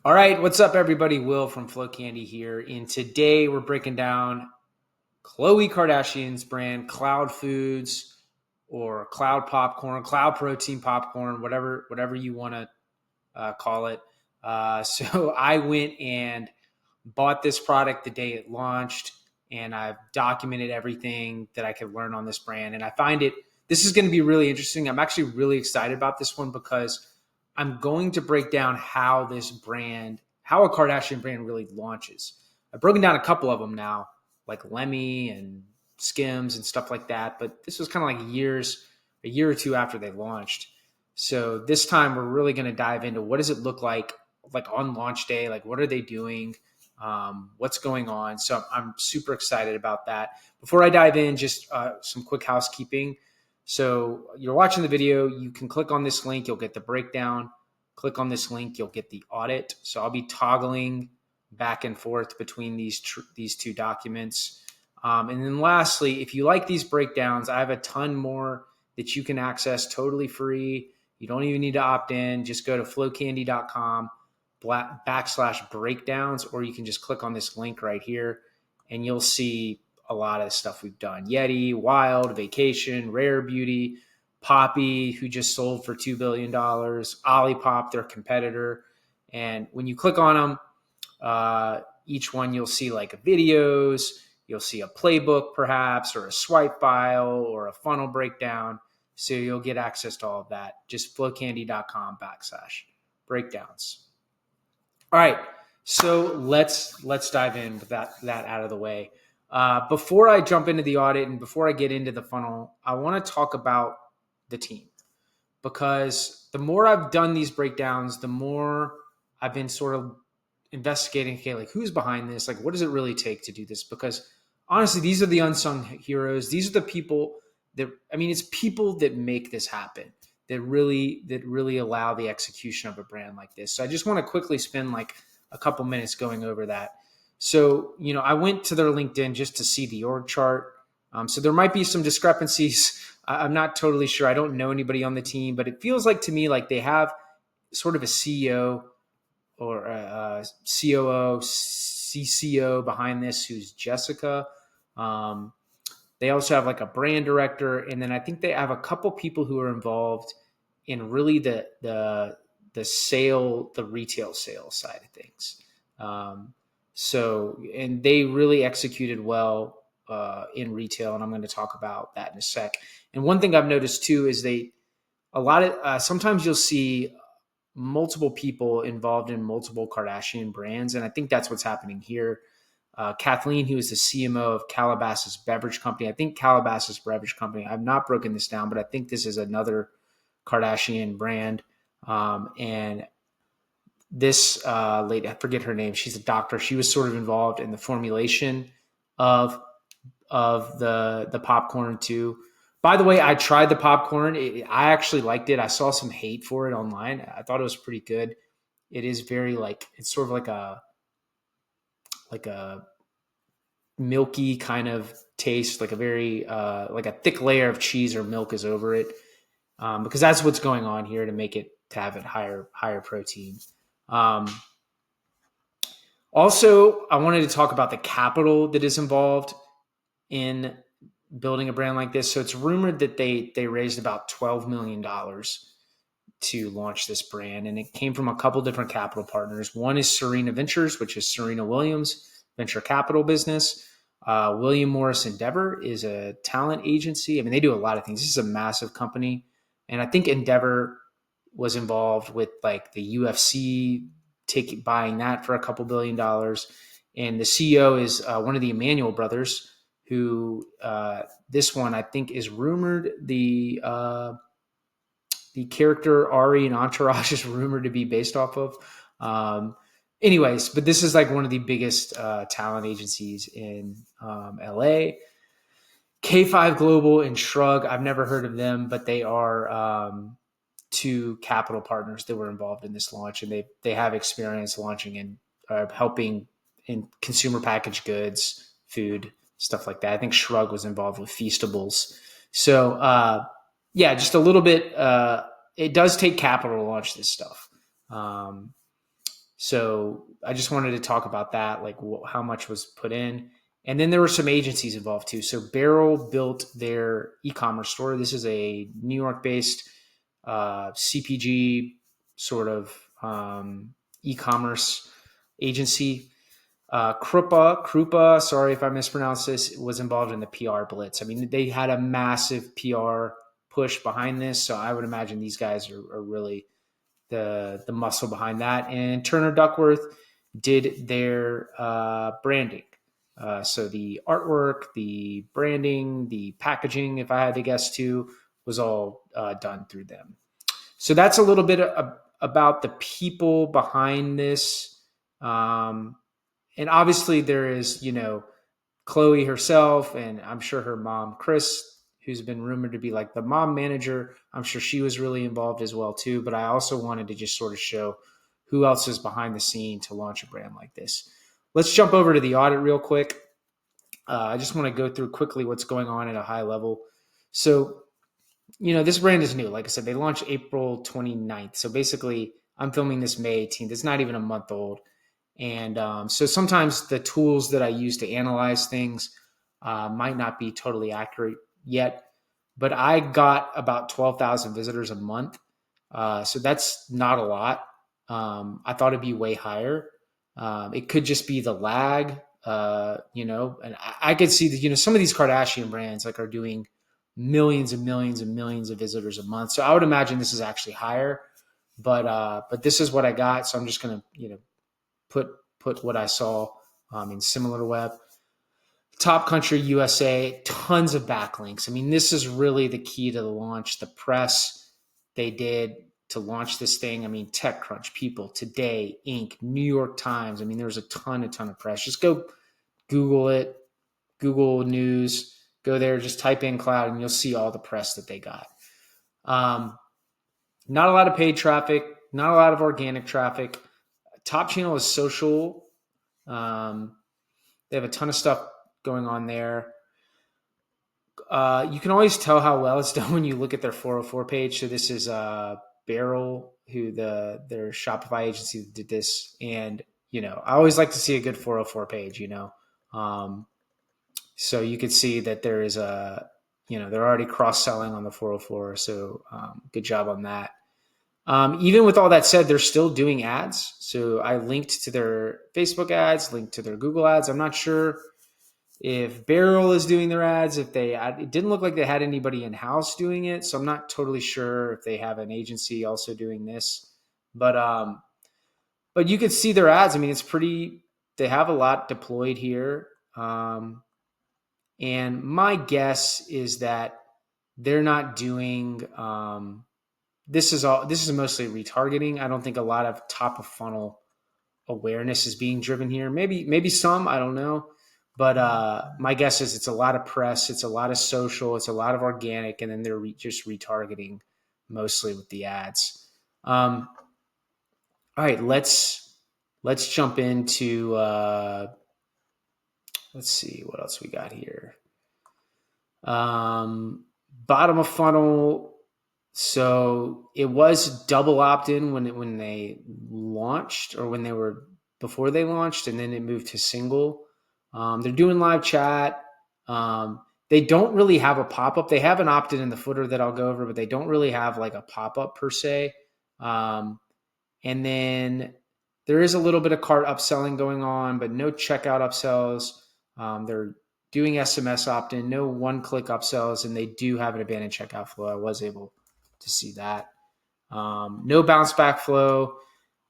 All right, what's up, everybody? Will from Flow Candy here, and today we're breaking down Khloé Kardashian's brand, Khloud Foods, or Cloud Popcorn, Cloud Protein Popcorn, whatever you want to call it. So I went and bought this product the day it launched, and I've documented everything that I could learn on this brand, and I find this is going to be really interesting. I'm actually really excited about this one because I'm going to break down how a Kardashian brand really launches. I've broken down a couple of them now, like Lemmy and Skims and stuff like that. But this was kind of like a year or two after they launched. So this time we're really going to dive into what does it look like on launch day? Like, what are they doing? What's going on? So I'm super excited about that. Before I dive in, just some quick housekeeping. So you're watching the video, you can click on this link, you'll get the breakdown. Click on this link, you'll get the audit. So I'll be toggling back and forth between these two documents. And then lastly, if you like these breakdowns, I have a ton more that you can access totally free. You don't even need to opt in. Just go to flowcandy.com/breakdowns, or you can just click on this link right here and you'll see a lot of stuff we've done. Yeti, Wild, Vacation, Rare Beauty, Poppy, who just sold for $2 billion, Olipop, their competitor. And when you click on them, each one you'll see like videos, you'll see a playbook perhaps, or a swipe file, or a funnel breakdown. So you'll get access to all of that. Just flowcandy.com/breakdowns. All right, so let's dive in with that out of the way. Before I jump into the audit and before I get into the funnel, I want to talk about the team, because the more I've done these breakdowns, the more I've been sort of investigating, okay, like who's behind this? Like, what does it really take to do this? Because honestly, these are the unsung heroes. These are the people it's people that make this happen, that really allow the execution of a brand like this. So I just want to quickly spend like a couple minutes going over that. So, I went to their LinkedIn just to see the org chart. So there might be some discrepancies. I'm not totally sure. I don't know anybody on the team, but it feels like to me like they have sort of a CEO or a COO, CCO behind this, who's Jessica. They also have like a brand director, and then I think they have a couple people who are involved in really the retail sales side of things. And they really executed well in retail, and I'm going to talk about that in a sec. And one thing I've noticed too is sometimes you'll see multiple people involved in multiple Kardashian brands, and I think that's what's happening here. Kathleen, who is the CMO of Calabasas Beverage Company. I think Calabasas Beverage Company, I've not broken this down, but I think this is another Kardashian brand. And this lady, I forget her name, she's a doctor. She was sort of involved in the formulation of the popcorn too. By the way, I tried the popcorn. I actually liked it. I saw some hate for it online. I thought it was pretty good. It is very it's sort of like a milky kind of taste, like a very like a thick layer of cheese or milk is over it, because that's what's going on here to have it higher protein. Also, I wanted to talk about the capital that is involved in building a brand like this. So it's rumored that they raised about $12 million to launch this brand, and it came from a couple different capital partners. One is Serena Ventures, which is Serena Williams' venture capital business. William Morris Endeavor is a talent agency. I mean, they do a lot of things. This is a massive company, and I think Endeavor was involved with like the UFC buying that for a couple $2 billion. And the CEO is one of the Emanuel brothers, who this one I think is rumored the character Ari in Entourage is rumored to be based off of. Anyways, but this is like one of the biggest talent agencies in LA. K5 Global and Shrug, I've never heard of them, but they are two capital partners that were involved in this launch, and they have experience launching and helping in consumer packaged goods, food, stuff like that. I think Shrug was involved with Feastables. So just a little bit. It does take capital to launch this stuff. So I just wanted to talk about that, like how much was put in. And then there were some agencies involved too. So Barrel built their e-commerce store. This is a New York-based CPG sort of e-commerce agency. Krupa, sorry if I mispronounced this, was involved in the PR blitz. I mean, they had a massive PR push behind this, so I would imagine these guys are really the muscle behind that. And Turner Duckworth did their branding. So the artwork, the branding, the packaging, if I had to guess too, was all done through them. So that's a little bit about the people behind this. And obviously there is, Khloé herself, and I'm sure her mom, Chris, who's been rumored to be like the mom manager. I'm sure she was really involved as well too. But I also wanted to just sort of show who else is behind the scene to launch a brand like this. Let's jump over to the audit real quick. I just want to go through quickly what's going on at a high level. So, this brand is new. Like I said, they launched April 29th. So basically, I'm filming this May 18th. It's not even a month old. And so sometimes the tools that I use to analyze things might not be totally accurate yet, but I got about 12,000 visitors a month. So that's not a lot. I thought it'd be way higher. It could just be the lag, and I could see that, some of these Kardashian brands like are doing millions and millions and millions of visitors a month. So I would imagine this is actually higher, but this is what I got. So I'm just going to, put what I saw in SimilarWeb. Top Country USA, tons of backlinks. I mean, this is really the key to the launch. The press they did to launch this thing. I mean, TechCrunch, People, Today, Inc., New York Times. I mean, there's a ton of press. Just go Google it, Google News, go there, just type in Khloud, and you'll see all the press that they got. Not a lot of paid traffic, not a lot of organic traffic. Top channel is social. They have a ton of stuff going on there. You can always tell how well it's done when you look at their 404 page. So this is Barrel, who their Shopify agency did this. And, I always like to see a good 404 page, so you could see that there is they're already cross-selling on the 404. So good job on that. Even with all that said, they're still doing ads. So I linked to their Facebook ads, linked to their Google ads. I'm not sure if Barrel is doing their ads, it didn't look like they had anybody in-house doing it. So I'm not totally sure if they have an agency also doing this, but you could see their ads. I mean, they have a lot deployed here. And my guess is that they're not doing, this is mostly retargeting. I don't think a lot of top of funnel awareness is being driven here. Maybe some, I don't know. But my guess is it's a lot of press, it's a lot of social, it's a lot of organic, and then they're just retargeting mostly with the ads. All right, let's jump into let's see what else we got here. Bottom of funnel. So it was double opt-in when they launched, or before they launched, and then it moved to single. They're doing live chat. They don't really have a pop-up. They have an opt-in in the footer that I'll go over, but they don't really have like a pop-up per se. And then there is a little bit of cart upselling going on, but no checkout upsells. They're doing SMS opt-in, no one-click upsells, and they do have an abandoned checkout flow. I was able to see that. No bounce back flow.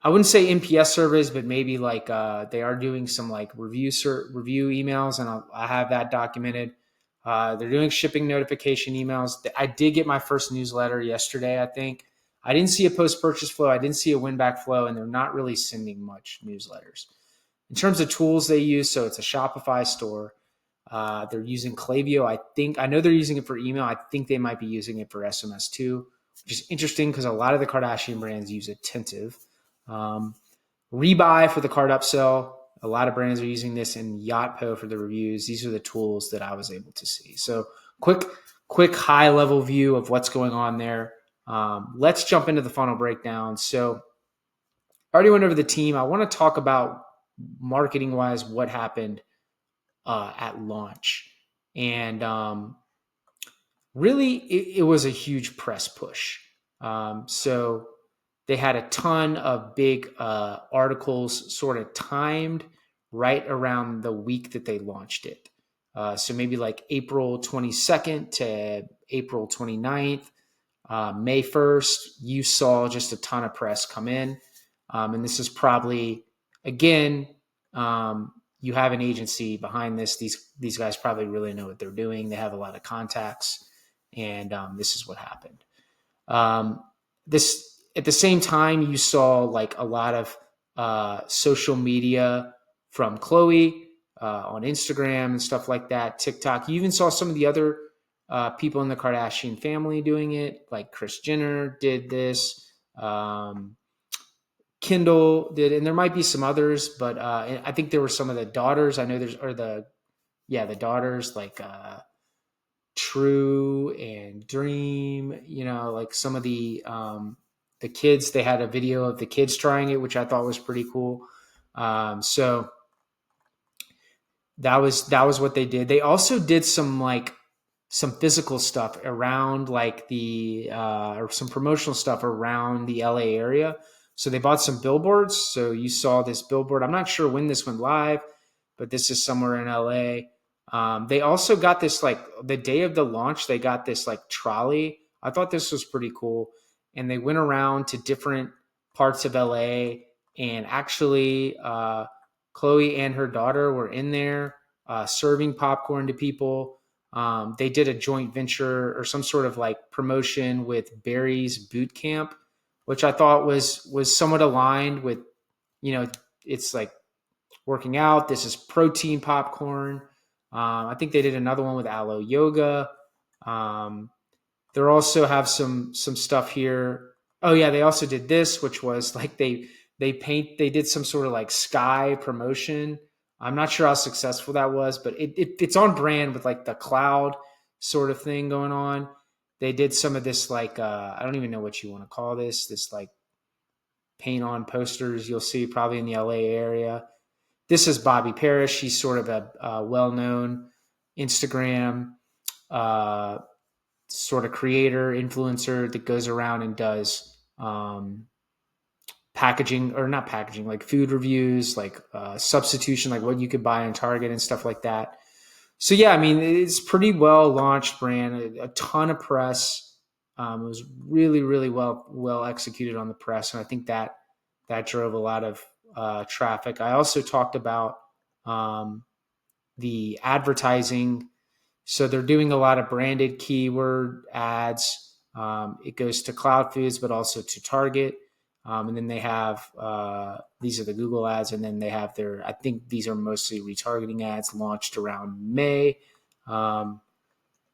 I wouldn't say NPS surveys, but maybe like they are doing some like review emails, and I have that documented. They're doing shipping notification emails. I did get my first newsletter yesterday, I think. I didn't see a post-purchase flow. I didn't see a win-back flow, and they're not really sending much newsletters. In terms of tools they use, so it's a Shopify store. They're using Klaviyo. I know they're using it for email. I think they might be using it for SMS too, which is interesting because a lot of the Kardashian brands use Attentive. Rebuy for the cart upsell. A lot of brands are using this, in Yotpo for the reviews. These are the tools that I was able to see. So quick high level view of what's going on there. Let's jump into the funnel breakdown. So I already went over the team. I want to talk about marketing wise what happened at launch. And really, it was a huge press push. So they had a ton of big articles sort of timed right around the week that they launched it. So maybe like April 22nd to April 29th. May 1st, you saw just a ton of press come in. And this is probably, again, you have an agency behind this. These guys probably really know what they're doing. They have a lot of contacts, and this is what happened. This at the same time, you saw like a lot of social media from Khloé on Instagram and stuff like that, TikTok. You even saw some of the other people in the Kardashian family doing it, like Kris Jenner did this. Kendall did, and there might be some others, but I think there were some of the daughters. I know the daughters like True and Dream. Like some of the kids. They had a video of the kids trying it, which I thought was pretty cool. So that was what they did. They also did some physical stuff around or some promotional stuff around the LA area. So they bought some billboards. So you saw this billboard. I'm not sure when this went live, but this is somewhere in LA. They also got this, the day of the launch, they got this trolley. I thought this was pretty cool. And they went around to different parts of LA, and actually Khloé and her daughter were in there serving popcorn to people. They did a joint venture or some sort of promotion with Barry's Boot Camp, which I thought was somewhat aligned with, it's like working out. This is protein popcorn. I think they did another one with Aloe Yoga. They also have some stuff here. Oh yeah, they also did this, which was they did some sort of sky promotion. I'm not sure how successful that was, but it's on brand with the Khloud sort of thing going on. They did some of this I don't even know what you want to call this paint on posters you'll see probably in the LA area. This is Bobby Parrish. She's sort of a well-known Instagram sort of creator, influencer that goes around and does packaging, or not packaging, food reviews, substitution, what you could buy in Target and stuff like that. So yeah, I mean, it's pretty well launched brand, a ton of press. It was really, really well executed on the press. And I think that drove a lot of traffic. I also talked about the advertising. So they're doing a lot of branded keyword ads. It goes to Khloud Foods, but also to Target. And then they have, these are the Google ads, and then they have I think these are mostly retargeting ads launched around May.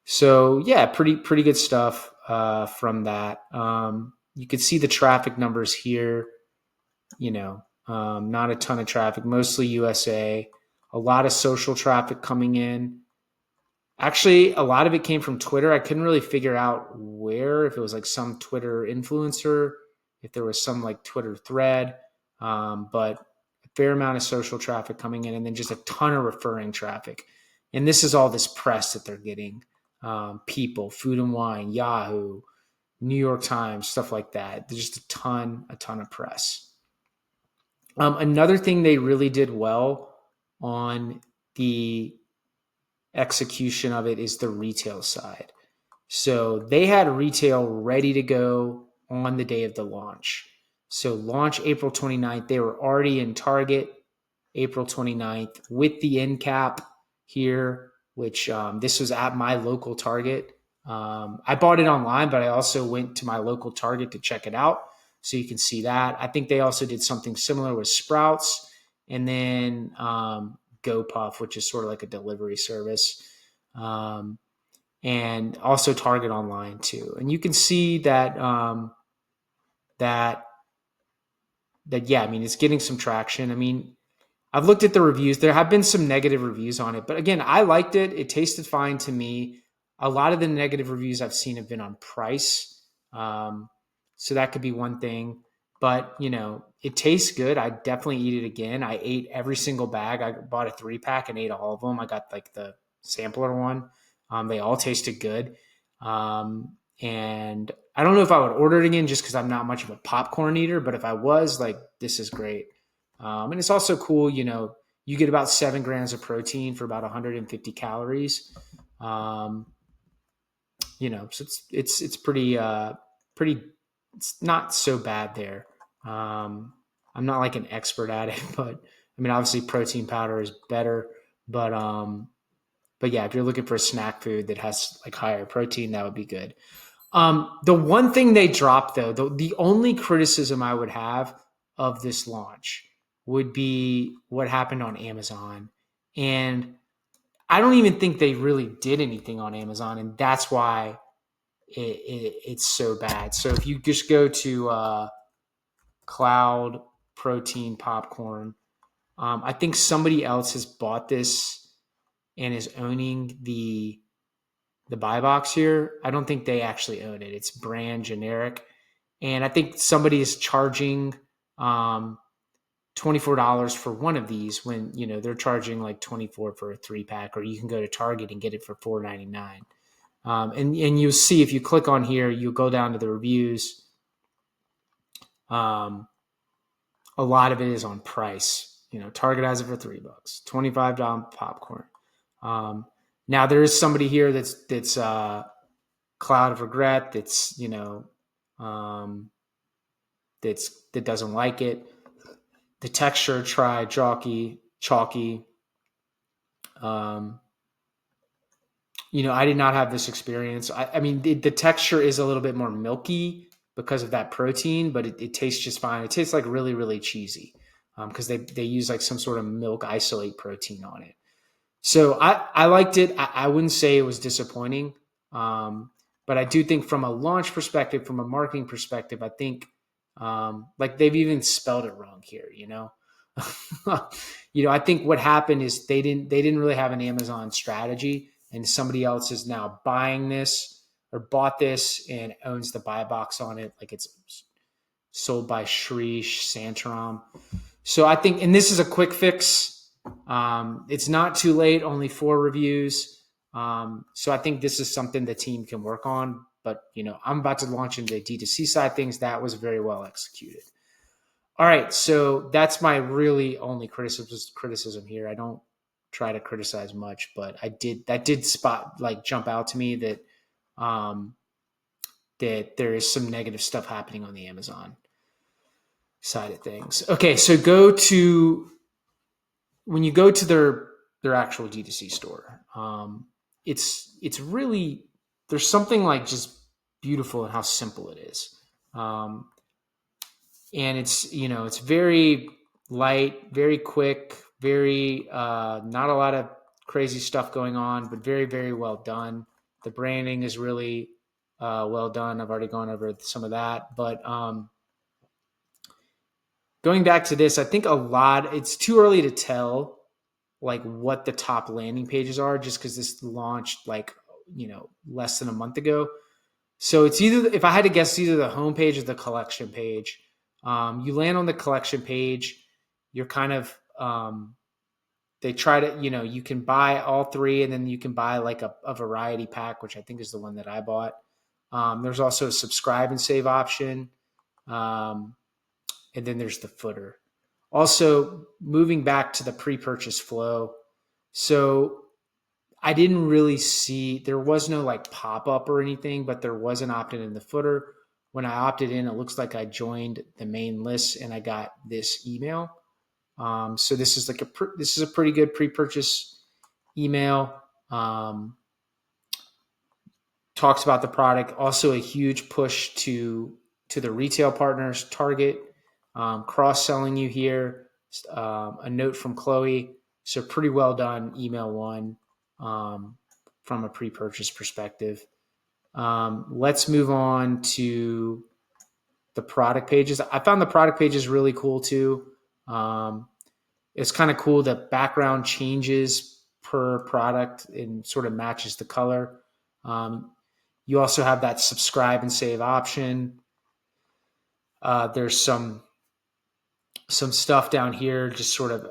So yeah, pretty good stuff from that. You can see the traffic numbers here, not a ton of traffic, mostly USA, a lot of social traffic coming in. Actually, a lot of it came from Twitter. I couldn't really figure out if it was some Twitter influencer, if there was some Twitter thread, but a fair amount of social traffic coming in, and then just a ton of referring traffic. And this is all this press that they're getting. People, Food and Wine, Yahoo, New York Times, stuff like that. There's just a ton of press. Another thing they really did well on the execution of it is the retail side. So they had retail ready to go on the day of the launch. So launch April 29th, they were already in Target April 29th with the end cap here, which this was at my local Target. I bought it online, but I also went to my local Target to check it out. So you can see that. I think they also did something similar with Sprouts, and then GoPuff, which is sort of like a delivery service. And also Target online too. And you can see that, yeah, I mean, it's getting some traction. I mean, I've looked at the reviews. There have been some negative reviews on it, but again, I liked it. It tasted fine to me. A lot of the negative reviews I've seen have been on price. So that could be one thing. but it tastes good. I definitely eat it again. I ate every single bag. I bought a 3-pack and ate all of them. I got like the sampler one. They all tasted good. And I don't know if I would order it again just because I'm not much of a popcorn eater, but if I was, like, this is great. And it's also cool, you get about 7 grams of protein for about 150 calories. So it's pretty, it's not so bad there. I'm not like an expert at it, but I mean, obviously protein powder is better, but yeah, if you're looking for a snack food that has like higher protein, that would be good. The one thing they dropped though, the only criticism I would have of this launch would be what happened on Amazon. And I don't even think they really did anything on Amazon. And that's why it's so bad. So if you just go to Khloud protein popcorn, I think somebody else has bought this and is owning the buy box here. I don't think they actually own it. It's brand generic. And I think somebody is charging $24 for one of these when, they're charging like $24 for a 3-pack, or you can go to Target and get it for $4.99. And you'll see if you click on here, you'll go down to the reviews. A lot of it is on price. Target has it for $3, $25 popcorn. Now there is somebody here that's Cloud of Regret. That doesn't like it. The texture, try chalky. I did not have this experience. I mean, the texture is a little bit more milky because of that protein, but it tastes just fine. It tastes like really, really cheesy because they use like some sort of milk isolate protein on it. So I liked it. I wouldn't say it was disappointing, but I do think from a launch perspective, from a marketing perspective, I think like they've even spelled it wrong here. I think what happened is they didn't really have an Amazon strategy, and somebody else is now buying this or bought this and owns the buy box on it. Like it's sold by Shrish Santaram. So I think, and this is a quick fix. It's not too late, only 4 reviews. So I think this is something the team can work on, but I'm about to launch into the D2C side things. That was very well executed. All right. So that's my really only criticism here. I don't try to criticize much, but that did jump out to me that there is some negative stuff happening on the Amazon side of things. Okay. So when you go to their actual D2C store, it's really, there's something like just beautiful in how simple it is. And it's very light, very quick, very, not a lot of crazy stuff going on, but very, very well done. The branding is really well done. I've already gone over some of that, but going back to this, I think it's too early to tell like what the top landing pages are just because this launched like, less than a month ago. So it's either, if I had to guess, either the homepage or the collection page. You land on the collection page, you're kind of, they try to, you can buy all 3 and then you can buy like a variety pack, which I think is the one that I bought. There's also a subscribe and save option. And then there's the footer. Also, moving back to the pre-purchase flow. So I didn't really see, there was no like pop-up or anything, but there was an opt-in in the footer. When I opted in, it looks like I joined the main list and I got this email. So this is a pretty good pre-purchase email. Talks about the product. Also a huge push to the retail partners, Target, cross-selling you here. A note from Khloé. So pretty well done, email 1, from a pre-purchase perspective. Let's move on to the product pages. I found the product pages really cool too. It's kind of cool. The background changes per product and sort of matches the color. You also have that subscribe and save option. There's some stuff down here just sort of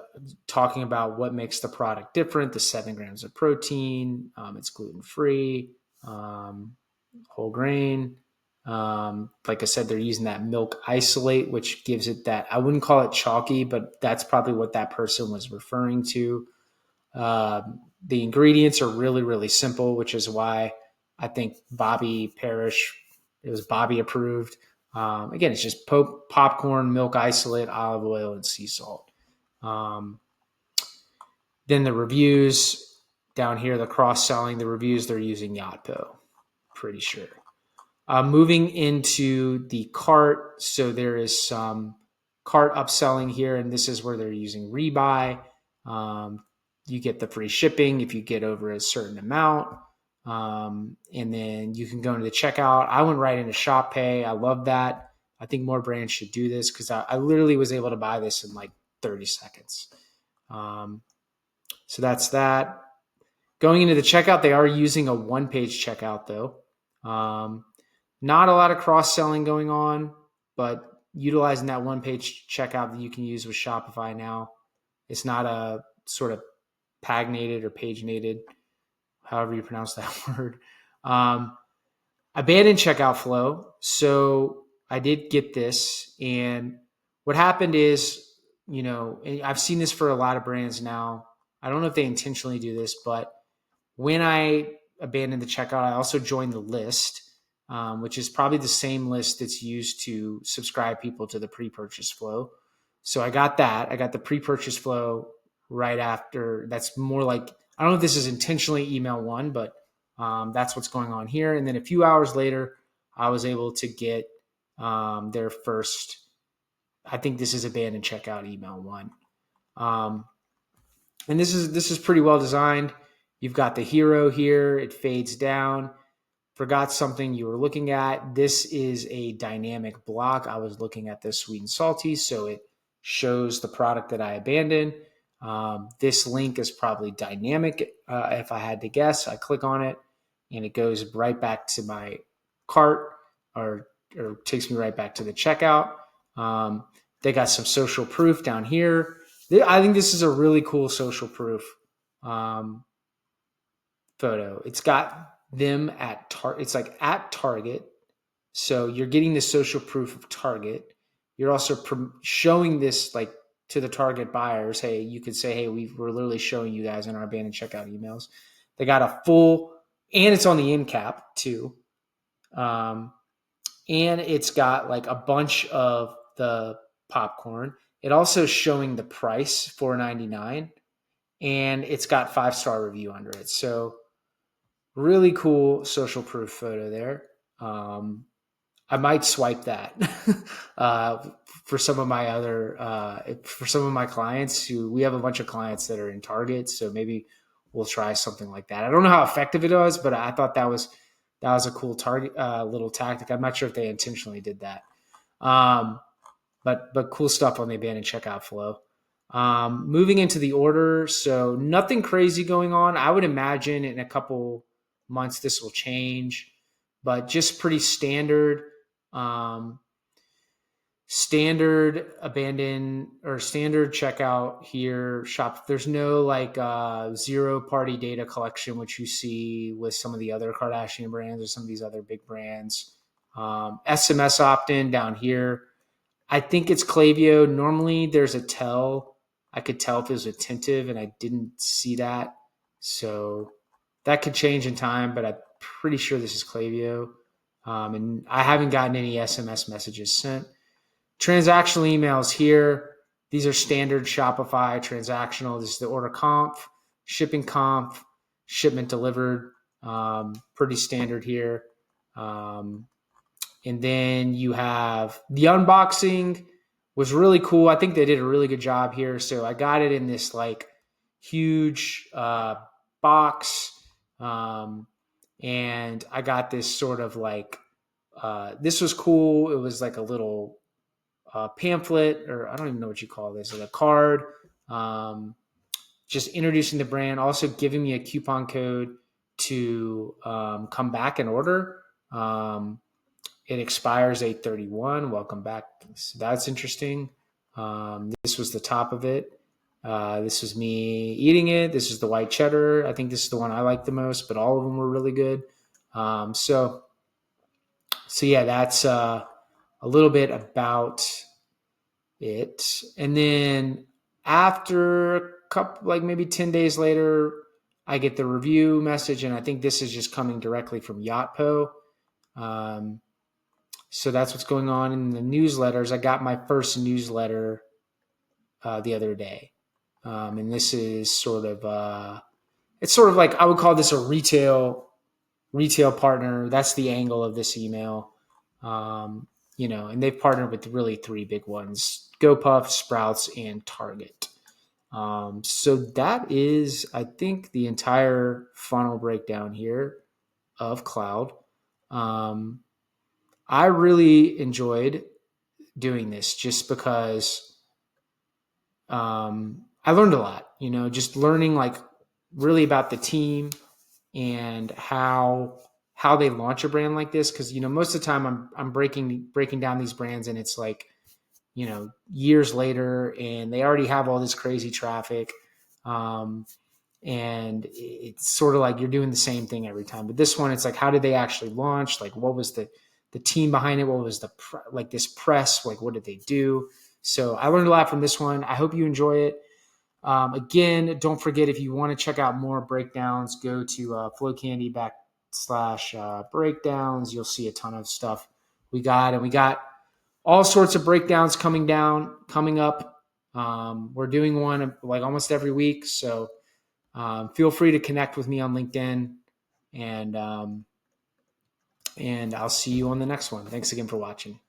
talking about what makes the product different. The 7 grams of protein, it's gluten-free, whole grain. Like I said, they're using that milk isolate, which gives it that, I wouldn't call it chalky, but that's probably what that person was referring to. The ingredients are really, really simple, which is why I think Bobby Parrish, it was Bobby approved. Again, it's just popcorn, milk isolate, olive oil, and sea salt. Then the reviews down here, the cross-selling, the reviews, they're using Yotpo, pretty sure. Moving into the cart, so there is some cart upselling here, and this is where they're using rebuy. You get the free shipping if you get over a certain amount. And then you can go into the checkout. I went right into Shop Pay. I love that. I think more brands should do this because I literally was able to buy this in like 30 seconds. So that's that. Going into the checkout, they are using a one-page checkout though. Not a lot of cross-selling going on, but utilizing that one-page checkout that you can use with Shopify now. It's not a sort of paginated or paginated, however you pronounce that word. Abandoned checkout flow. So I did get this, and what happened is, I've seen this for a lot of brands now. I don't know if they intentionally do this, but when I abandoned the checkout, I also joined the list, which is probably the same list that's used to subscribe people to the pre-purchase flow. So I got that. I got the pre-purchase flow right after. That's more like, I don't know if this is intentionally email one, but that's what's going on here. And then a few hours later, I was able to get their first, I think this is abandoned checkout email one. And this is pretty well designed. You've got the hero here. It fades down. Forgot something you were looking at. This is a dynamic block. I was looking at this sweet and salty, so it shows the product that I abandoned. This link is probably dynamic. If I had to guess, I click on it and it goes right back to my cart or takes me right back to the checkout. They got some social proof down here. I think this is a really cool social proof photo. It's got them at Target. It's like at Target. So you're getting the social proof of Target. You're also showing this like to the Target buyers. Hey, you could say, hey, we're literally showing you guys in our abandoned checkout emails. They got a full, and it's on the end cap too. And it's got like a bunch of the popcorn. It also showing the price, $4.99, and it's got 5-star review under it. So really cool social proof photo there. I might swipe that for some of my clients we have a bunch of clients that are in Target. So maybe we'll try something like that. I don't know how effective it was, but I thought that was a cool target, little tactic. I'm not sure if they intentionally did that. But cool stuff on the abandoned checkout flow. Moving into the order. So nothing crazy going on. I would imagine in a couple months this will change, but just pretty standard abandon or standard checkout here. Shop. There's no like zero party data collection, which you see with some of the other Kardashian brands or some of these other big brands. SMS opt-in down here. I think it's Klaviyo. Normally there's a tell. I could tell if it was attentive, and I didn't see that. So that could change in time, but I'm pretty sure this is Klaviyo. And I haven't gotten any SMS messages sent. Transactional emails here. These are standard Shopify transactional. This is the order conf, shipping conf, shipment delivered. Pretty standard here. And then you have the unboxing was really cool. I think they did a really good job here. So I got it in this like huge box. And I got this sort of like, this was cool. It was like a little pamphlet, or I don't even know what you call this, like a card, just introducing the brand, also giving me a coupon code to come back and order. It expires 8/31. Welcome back. So that's interesting. This was the top of it. This was me eating it. This is the white cheddar. I think this is the one I like the most, but all of them were really good. So yeah, that's a little bit about it. And then after a couple, like maybe 10 days later, I get the review message, and I think this is just coming directly from Yotpo. So that's what's going on in the newsletters. I got my first newsletter the other day. And this is sort of, it's sort of like, I would call this a retail partner. That's the angle of this email. And they've partnered with really three big ones: GoPuff, Sprouts, and Target. So that is, I think, the entire funnel breakdown here of Khloud. I really enjoyed doing this just because I learned a lot, just learning like really about the team and how they launch a brand like this. Cause most of the time I'm breaking down these brands, and it's like, years later, and they already have all this crazy traffic. And it's sort of like you're doing the same thing every time. But this one, it's like, how did they actually launch? Like, what was the team behind it? What was this press? Like, what did they do? So I learned a lot from this one. I hope you enjoy it. Again, don't forget, if you want to check out more breakdowns, go to /breakdowns. You'll see a ton of stuff we got, and we got all sorts of breakdowns coming up. We're doing one like almost every week. So feel free to connect with me on LinkedIn, and I'll see you on the next one. Thanks again for watching.